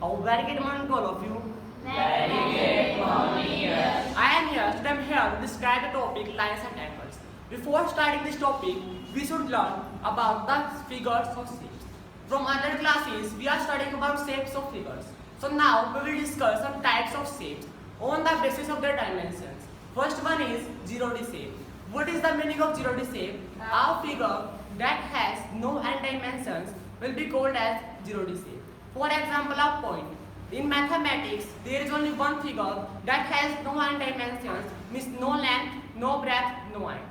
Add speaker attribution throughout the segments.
Speaker 1: A very good morning to all of you.
Speaker 2: Very good morning, yes.
Speaker 1: I am here, today I am here to describe the topic lines and angles. Before starting this topic, we should learn about the figures of shapes. From other classes, we are studying about shapes of figures. So now we will discuss some types of shapes on the basis of their dimensions. First one is 0D shape. What is the meaning of 0D shape? A figure that has no end dimensions will be called as 0D shape. For example, a point. In mathematics, there is only one figure that has no end dimensions, means no length, no breadth, no height.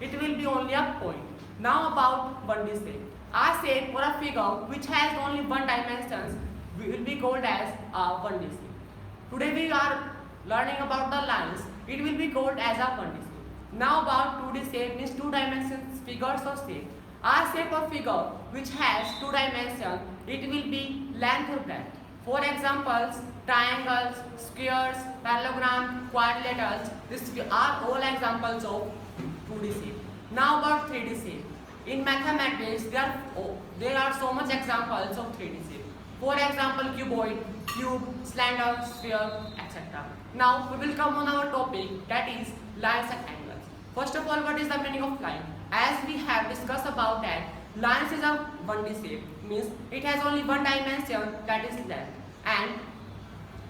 Speaker 1: It will be only a point. Now about 1D shape. A shape or a figure which has only one dimensions will be called as a 1D shape. Today we are learning about the lines. It will be called as a 1D shape. Now about 2D shape means two dimensions figures or shape. A shape or figure which has two dimensions, it will be length or breadth. For examples, triangles, squares, parallelogram, quadrilaterals, these are all examples of 2D shape. Now about 3D shape. In mathematics, there are so much examples of 3D shape. For example, cuboid, cube, cylinder, sphere, etc. Now we will come on our topic, that is lines and angles. First of all, what is the meaning of line? As we have discussed about that, lines is a 1D shape, means it has only one dimension, that is length, and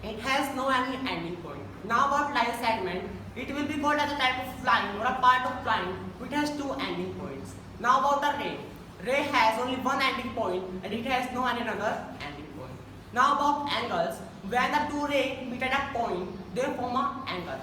Speaker 1: it has no any ending point. Now about line segment, it will be called as a type of line or a part of line which has two ending points. Now about the ray. Ray has only one ending point and it has no any other ending point. Now about angles, when the two rays meet at a point, they form an angle.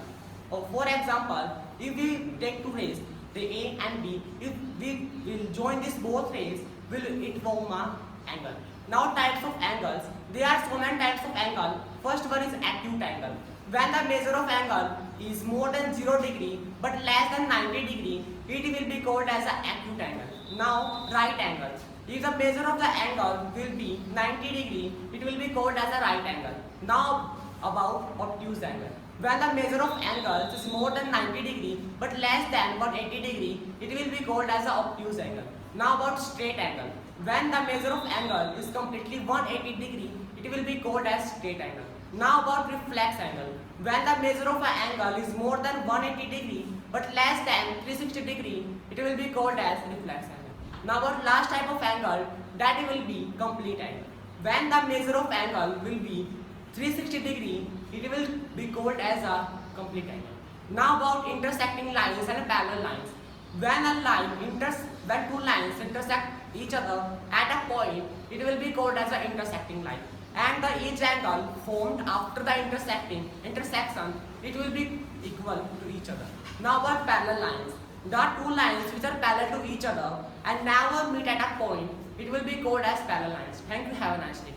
Speaker 1: For example, if we take two rays, the A and B, if we will join these both rays, will it form an angle. Now types of angles, there are so many types of angle. First one is acute angle. When the measure of angle is more than 0 degree but less than 90 degree, it will be called as an acute angle. Now right angles. If the measure of the angle will be 90 degree, it will be called as a right angle. Now about obtuse angle. When the measure of angles is more than 90 degree but less than 180 degree, it will be called as an obtuse angle. Now about straight angle. When the measure of angle is completely 180 degree, it will be called as straight angle. Now about reflex angle. When the measure of an angle is more than 180 degree but less than 360 degree, it will be called as reflex angle. Now about last type of angle, that will be complete angle. When the measure of angle will be 360 degree, it will be called as a complete angle. Now about intersecting lines and parallel lines. When two lines intersect each other at a point, it will be called as an intersecting line. And each angle formed after the intersection, it will be equal to each other. Now about parallel lines. The two lines which are parallel to each other and never meet at a point, it will be called as parallel lines. Thank you. Have a nice day.